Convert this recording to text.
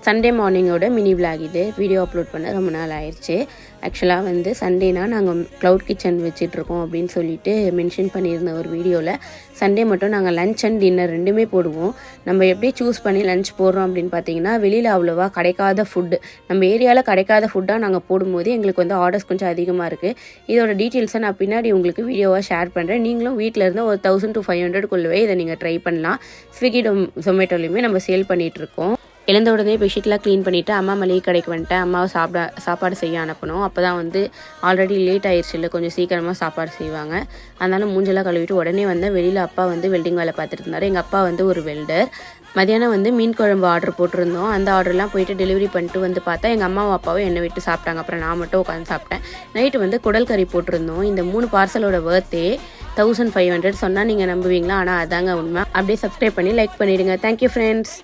Sunday மார்னிங்கோட mini vlog இது. Video upload பண்ண ரொம்ப நாள் ஆயிடுச்சு. ஆக்சுவலாக வந்து சண்டேனா நாங்கள் க்ளவுட் கிச்சன் வச்சிட்ருக்கோம் அப்படின்னு சொல்லிட்டு மென்ஷன் பண்ணியிருந்த ஒரு வீடியோவில் சண்டே மட்டும் நாங்கள் லன்ச் அண்ட் டின்னர் ரெண்டுமே போடுவோம். நம்ம எப்படி சூஸ் பண்ணி லன்ச் போடுறோம் அப்படின்னு பார்த்தீங்கன்னா, வெளியில் அவ்வளோவா கிடைக்காத ஃபுட்டு, நம்ம ஏரியாவில் கிடைக்காத ஃபுட்டாக நாங்கள் போடும்போது எங்களுக்கு வந்து ஆர்டர்ஸ் கொஞ்சம் அதிகமாக இருக்குது. இதோட டீட்டெயில்ஸை நான் பின்னாடி உங்களுக்கு வீடியோவாக ஷேர் பண்ணுறேன். நீங்களும் வீட்டில் இருந்து ஒரு 1000 to 500 இதை நீங்கள் ட்ரை பண்ணலாம். ஸ்விக்கி ஜொமேட்டோலையுமே நம்ம சேல் பண்ணிகிட்ருக்கோம். எழுந்த உடனே பெட்ஷீட்லாம் க்ளீன் பண்ணிவிட்டு அம்மா மளிகை கடைக்கு வந்துட்டேன். அம்மாவை சாப்பாடு செய்ய அனுப்பணும். அப்போ தான் வந்து ஆல்ரெடி லேட் ஆயிடுச்சு இல்லை, கொஞ்சம் சீக்கிரமாக சாப்பாடு செய்வாங்க. அதனால் மூஞ்செல்லாம் கழுவிட்டு உடனே வந்தேன். வெளியில் அப்பா வந்து வெல்டிங் வேலை பார்த்துட்டு இருந்தார். எங்கள் அப்பா வந்து ஒரு வெல்டர். மதியானம் வந்து மீன் குழம்பு ஆர்டர் போட்டிருந்தோம். அந்த ஆர்டர்லாம் போயிட்டு டெலிவரி பண்ணிட்டு வந்து பார்த்தா எங்கள் அம்மாவும் அப்பாவும் என்னை விட்டு சாப்பிட்டாங்க. அப்புறம் நான் மட்டும் உட்காந்து சாப்பிட்டேன். நைட்டு வந்து குடல் கறி போட்டிருந்தோம். இந்த 3 பார்சலோட வர்த்தே 1500 சொன்னால் நீங்கள் நம்புவீங்களா? ஆனால் அதாங்க உண்மை. அப்படியே சப்ஸ்கிரைப் பண்ணி லைக் பண்ணிவிடுங்க. Thank you friends.